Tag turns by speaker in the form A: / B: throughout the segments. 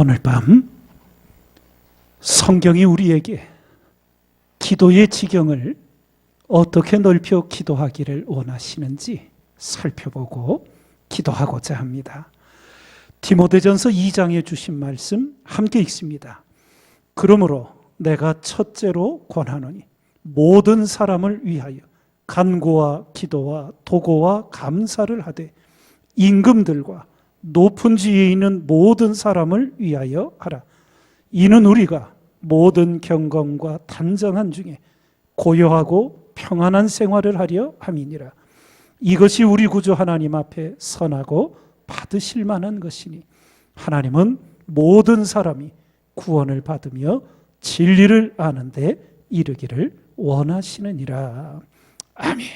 A: 오늘 밤 성경이 우리에게 기도의 지경을 어떻게 넓혀 기도하기를 원하시는지 살펴보고 기도하고자 합니다. 디모데전서 2장에 주신 말씀 함께 읽습니다. 그러므로 내가 첫째로 권하노니 모든 사람을 위하여 간구와 기도와 도고와 감사를 하되 임금들과 높은 지위에 있는 모든 사람을 위하여 하라. 이는 우리가 모든 경건과 단정한 중에 고요하고 평안한 생활을 하려 함이니라. 이것이 우리 구주 하나님 앞에 선하고 받으실 만한 것이니 하나님은 모든 사람이 구원을 받으며 진리를 아는 데 이르기를 원하시느니라. 아멘.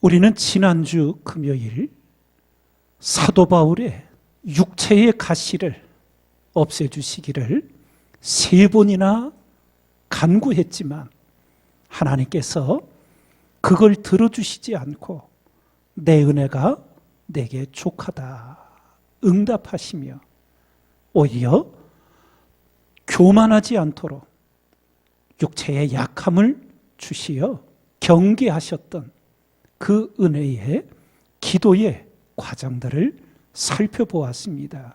A: 우리는 지난주 금요일 사도 바울의 육체의 가시를 없애주시기를 3번이나 간구했지만 하나님께서 그걸 들어주시지 않고 내 은혜가 내게 족하다 응답하시며 오히려 교만하지 않도록 육체의 약함을 주시어 경계하셨던 그 은혜의 기도의 과정들을 살펴보았습니다.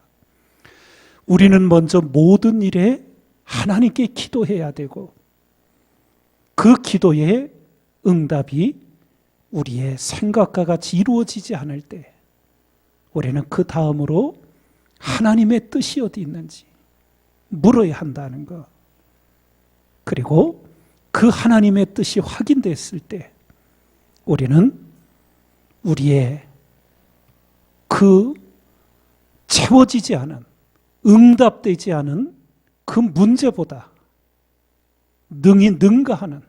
A: 우리는 먼저 모든 일에 하나님께 기도해야 되고 그 기도의 응답이 우리의 생각과 같이 이루어지지 않을 때 우리는 그 다음으로 하나님의 뜻이 어디 있는지 물어야 한다는 것, 그리고 그 하나님의 뜻이 확인됐을 때 우리는 우리의 그 채워지지 않은, 응답되지 않은 그 문제보다 능히 능가하는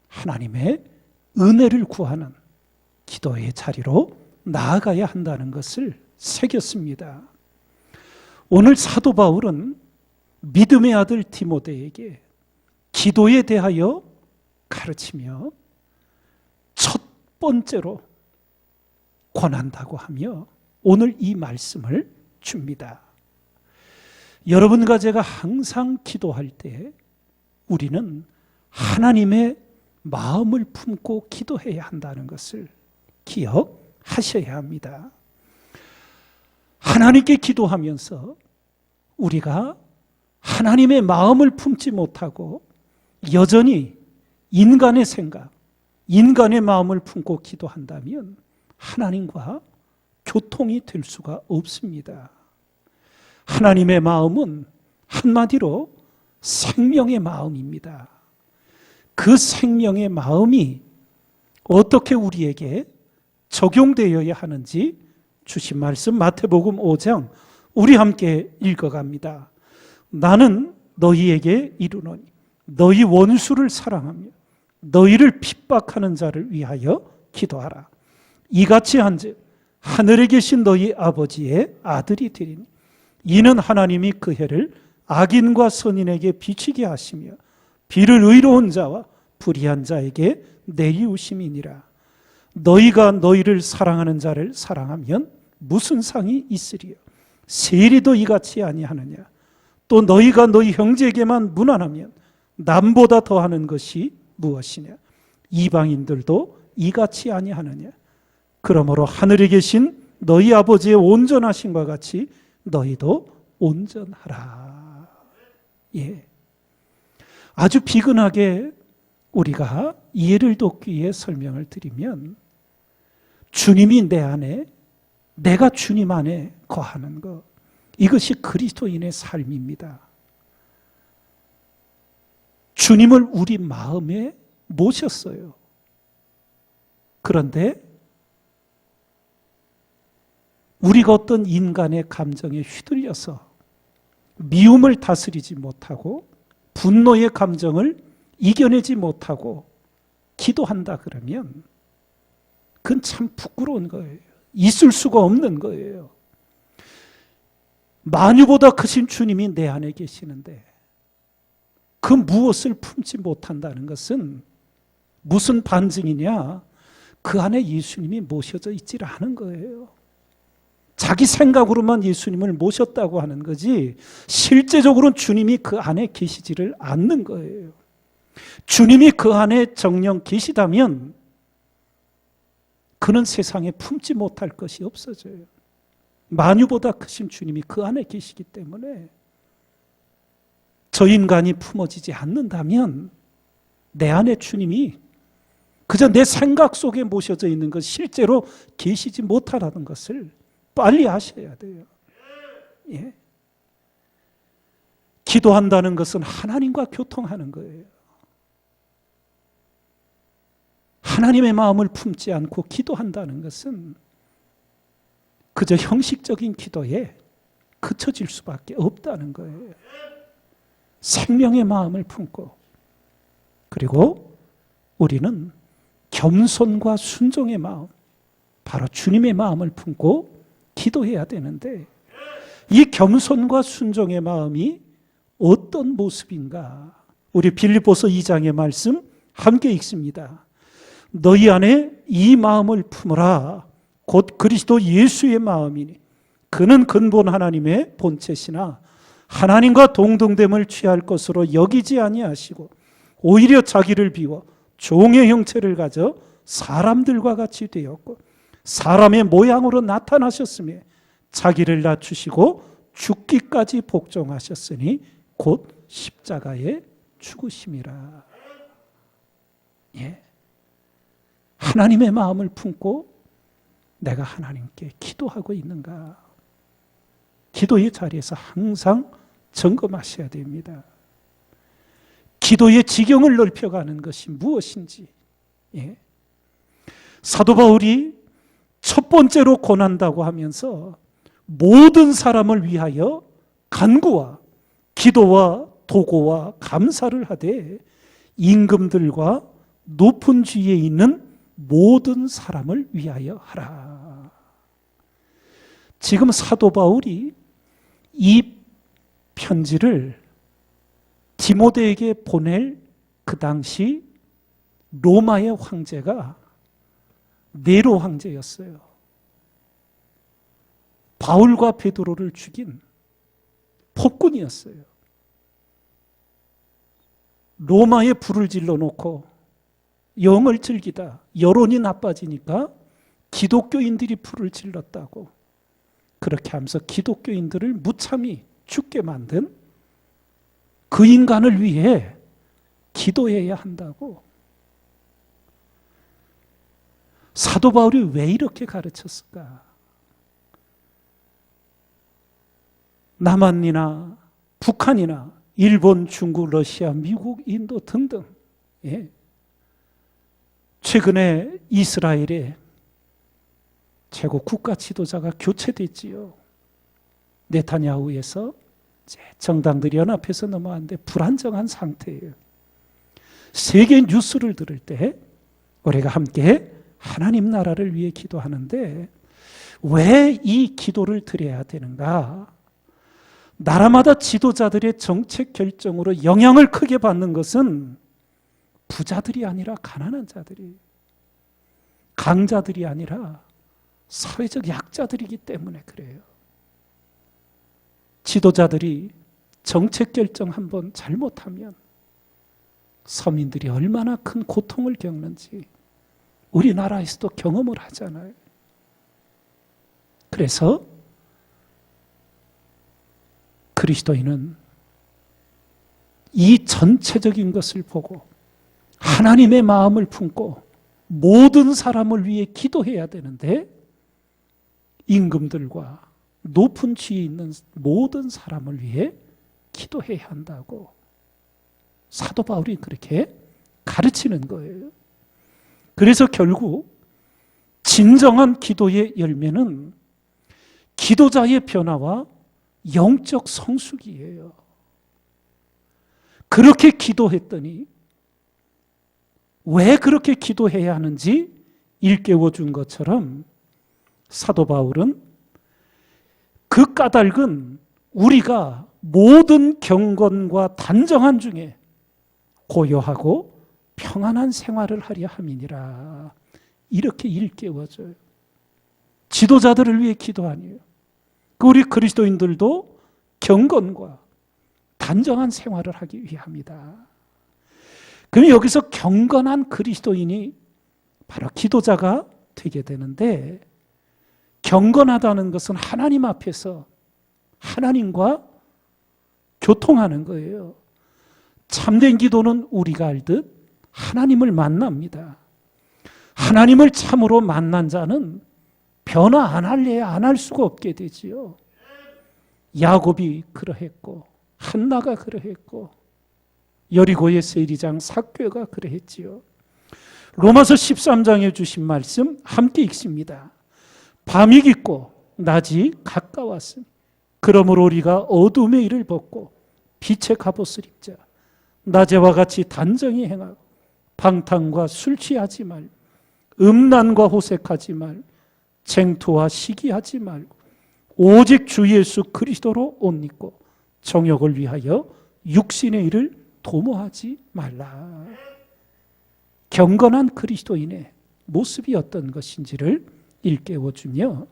A: 하나님의 은혜를 구하는 기도의 자리로 나아가야 한다는 것을 새겼습니다. 오늘 사도 바울은 믿음의 아들 디모데에게 기도에 대하여 가르치며 첫 번째로 권한다고 하며 오늘 이 말씀을 줍니다. 여러분과 제가 항상 기도할 때 우리는 하나님의 마음을 품고 기도해야 한다는 것을 기억하셔야 합니다. 하나님께 기도하면서 우리가 하나님의 마음을 품지 못하고 여전히 인간의 생각, 인간의 마음을 품고 기도한다면 하나님과 교통이 될 수가 없습니다. 하나님의 마음은 한마디로 생명의 마음입니다. 그 생명의 마음이 어떻게 우리에게 적용되어야 하는지 주신 말씀 마태복음 5장 우리 함께 읽어갑니다. 나는 너희에게 이르노니 너희 원수를 사랑하며 너희를 핍박하는 자를 위하여 기도하라. 이같이 한즉 하늘에 계신 너희 아버지의 아들이 되리니 이는 하나님이 그 해를 악인과 선인에게 비치게 하시며 비를 의로운 자와 불의한 자에게 내리우심이니라. 너희가 너희를 사랑하는 자를 사랑하면 무슨 상이 있으리요? 세리도 이같이 아니하느냐? 또 너희가 너희 형제에게만 무난하면 남보다 더하는 것이 무엇이냐? 이방인들도 이같이 아니하느냐? 그러므로 하늘에 계신 너희 아버지의 온전하심과 같이 너희도 온전하라. 예. 아주 비근하게 우리가 이해를 돕기 위해 설명을 드리면 주님이 내 안에, 내가 주님 안에 거하는 것, 이것이 그리스도인의 삶입니다. 주님을 우리 마음에 모셨어요. 그런데 우리가 어떤 인간의 감정에 휘둘려서 미움을 다스리지 못하고 분노의 감정을 이겨내지 못하고 기도한다 그러면 그건 참 부끄러운 거예요. 있을 수가 없는 거예요. 만유보다 크신 주님이 내 안에 계시는데 그 무엇을 품지 못한다는 것은 무슨 반증이냐? 그 안에 예수님이 모셔져 있질 않은 거예요. 자기 생각으로만 예수님을 모셨다고 하는 거지 실제적으로는 주님이 그 안에 계시지를 않는 거예요. 주님이 그 안에 정녕 계시다면 그는 세상에 품지 못할 것이 없어져요. 만유보다 크신 주님이 그 안에 계시기 때문에 저 인간이 품어지지 않는다면 내 안에 주님이 그저 내 생각 속에 모셔져 있는 것 실제로 계시지 못하라는 것을 빨리 아셔야 돼요. 예. 기도한다는 것은 하나님과 교통하는 거예요. 하나님의 마음을 품지 않고 기도한다는 것은 그저 형식적인 기도에 그쳐질 수밖에 없다는 거예요. 생명의 마음을 품고 그리고 우리는 겸손과 순종의 마음, 바로 주님의 마음을 품고 기도해야 되는데 이 겸손과 순종의 마음이 어떤 모습인가? 우리 빌립보서 2장의 말씀 함께 읽습니다. 너희 안에 이 마음을 품으라. 곧 그리스도 예수의 마음이니 그는 근본 하나님의 본체시나 하나님과 동등됨을 취할 것으로 여기지 아니하시고 오히려 자기를 비워 종의 형체를 가져 사람들과 같이 되었고 사람의 모양으로 나타나셨으며 자기를 낮추시고 죽기까지 복종하셨으니 곧 십자가에 죽으심이라. 예. 하나님의 마음을 품고 내가 하나님께 기도하고 있는가? 기도의 자리에서 항상 점검하셔야 됩니다. 기도의 지경을 넓혀가는 것이 무엇인지. 예. 사도 바울이 첫 번째로 권한다고 하면서 모든 사람을 위하여 간구와 기도와 도고와 감사를 하되 임금들과 높은 지위에 있는 모든 사람을 위하여 하라. 지금 사도 바울이 이 편지를 디모데에게 보낼 그 당시 로마의 황제가 네로 황제였어요. 바울과 베드로를 죽인 폭군이었어요. 로마에 불을 질러놓고 영을 즐기다 여론이 나빠지니까 기독교인들이 불을 질렀다고 그렇게 하면서 기독교인들을 무참히 죽게 만든 그 인간을 위해 기도해야 한다고. 사도 바울이 왜 이렇게 가르쳤을까? 남한이나 북한이나 일본, 중국, 러시아, 미국, 인도 등등 예. 최근에 이스라엘의 최고 국가 지도자가 교체됐지요. 네타냐후에서 정당들이 연합해서 넘어왔는데 불안정한 상태예요. 세계 뉴스를 들을 때 우리가 함께 하나님 나라를 위해 기도하는데 왜 이 기도를 드려야 되는가? 나라마다 지도자들의 정책 결정으로 영향을 크게 받는 것은 부자들이 아니라 가난한 자들이, 강자들이 아니라 사회적 약자들이기 때문에 그래요. 지도자들이 정책 결정 한번 잘못하면 서민들이 얼마나 큰 고통을 겪는지 우리나라에서도 경험을 하잖아요. 그래서 그리스도인은 이 전체적인 것을 보고 하나님의 마음을 품고 모든 사람을 위해 기도해야 되는데 임금들과 높은 지위에 있는 모든 사람을 위해 기도해야 한다고 사도 바울이 그렇게 가르치는 거예요. 그래서 결국 진정한 기도의 열매는 기도자의 변화와 영적 성숙이에요. 그렇게 기도했더니 왜 그렇게 기도해야 하는지 일깨워 준 것처럼 사도 바울은 그 까닭은 우리가 모든 경건과 단정한 중에 고요하고 평안한 생활을 하려 함이니라. 이렇게 일깨워줘요. 지도자들을 위해 기도 아니에요. 우리 그리스도인들도 경건과 단정한 생활을 하기 위함이다. 그럼 여기서 경건한 그리스도인이 바로 기도자가 되게 되는데, 경건하다는 것은 하나님 앞에서 하나님과 교통하는 거예요. 참된 기도는 우리가 알듯 하나님을 만납니다. 하나님을 참으로 만난 자는 변화 안 할래 안 할 수가 없게 되지요. 야곱이 그러했고, 한나가 그러했고, 여리고의 세리장 삭개가 그러했지요. 로마서 13장에 주신 말씀 함께 읽습니다. 밤이 깊고 낮이 가까웠으니 그러므로 우리가 어둠의 일을 벗고 빛의 갑옷을 입자. 낮에와 같이 단정히 행하고 방탕과 술 취하지 말고 음란과 호색하지 말고 쟁투와 시기하지 말고 오직 주 예수 그리스도로 옷 입고 정욕을 위하여 육신의 일을 도모하지 말라. 경건한 그리스도인의 모습이 어떤 것인지를 일깨워주며,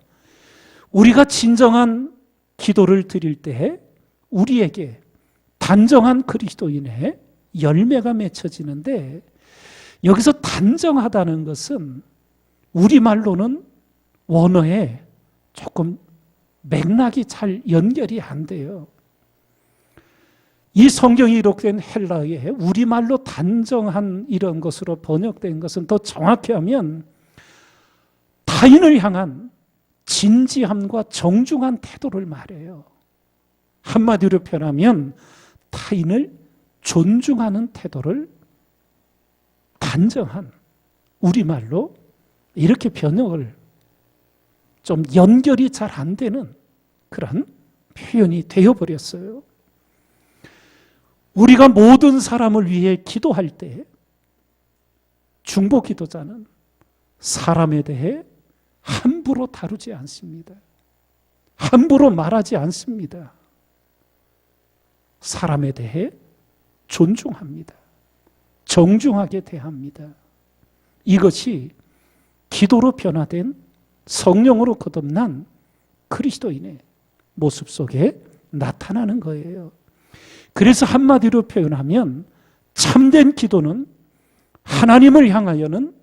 A: 우리가 진정한 기도를 드릴 때 우리에게 단정한 그리스도인의 열매가 맺혀지는데, 여기서 단정하다는 것은 우리말로는 원어에 조금 맥락이 잘 연결이 안 돼요. 이 성경이 기록된 헬라어에 우리말로 단정한 이런 것으로 번역된 것은 더 정확히 하면 타인을 향한 진지함과 정중한 태도를 말해요. 한마디로 표현하면 타인을 존중하는 태도를 단정한, 우리말로 이렇게 번역을 좀 연결이 잘 안 되는 그런 표현이 되어버렸어요. 우리가 모든 사람을 위해 기도할 때 중보 기도자는 사람에 대해 함부로 다루지 않습니다. 함부로 말하지 않습니다. 사람에 대해 존중합니다. 정중하게 대합니다. 이것이 기도로 변화된 성령으로 거듭난 그리스도인의 모습 속에 나타나는 거예요. 그래서 한마디로 표현하면 참된 기도는 하나님을 향하여는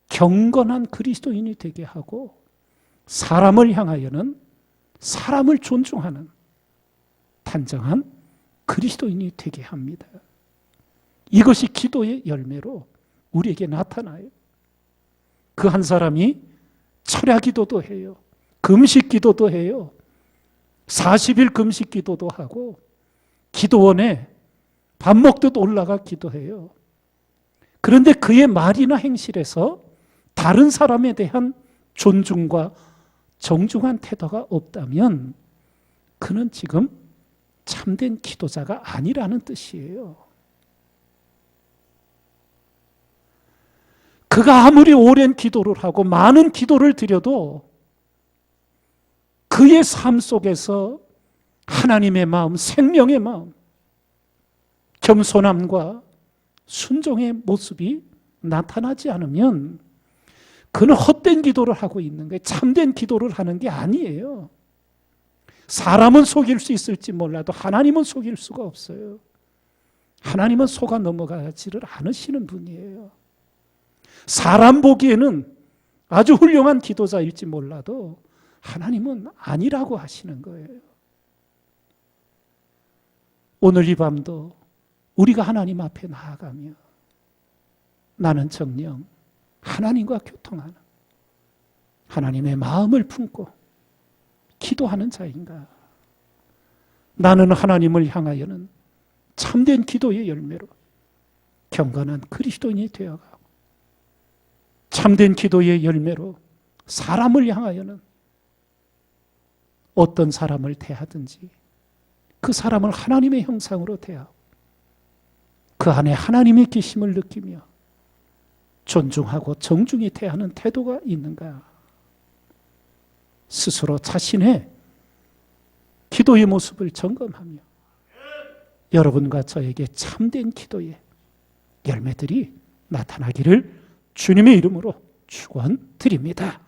A: 경건한 그리스도인이 되게 하고, 사람을 향하여는 사람을 존중하는 단정한 그리스도인이 되게 합니다. 이것이 기도의 열매로 우리에게 나타나요. 그 한 사람이 철야 기도도 해요. 금식 기도도 해요. 40일 금식 기도도 하고 기도원에 밥 먹듯 올라가 기도해요. 그런데 그의 말이나 행실에서 다른 사람에 대한 존중과 정중한 태도가 없다면 그는 지금 참된 기도자가 아니라는 뜻이에요. 그가 아무리 오랜 기도를 하고 많은 기도를 드려도 그의 삶 속에서 하나님의 마음, 생명의 마음, 겸손함과 순종의 모습이 나타나지 않으면 그는 헛된 기도를 하고 있는 거예요. 참된 기도를 하는 게 아니에요. 사람은 속일 수 있을지 몰라도 하나님은 속일 수가 없어요. 하나님은 속아 넘어가지를 않으시는 분이에요. 사람 보기에는 아주 훌륭한 기도자일지 몰라도 하나님은 아니라고 하시는 거예요. 오늘 이 밤도 우리가 하나님 앞에 나아가며 나는 정녕 하나님과 교통하는, 하나님의 마음을 품고 기도하는 자인가? 나는 하나님을 향하여는 참된 기도의 열매로 경건한 그리스도인이 되어가고, 참된 기도의 열매로 사람을 향하여는 어떤 사람을 대하든지 그 사람을 하나님의 형상으로 대하고 그 안에 하나님의 계심을 느끼며 존중하고 정중히 대하는 태도가 있는가? 스스로 자신의 기도의 모습을 점검하며 여러분과 저에게 참된 기도의 열매들이 나타나기를 주님의 이름으로 축원드립니다.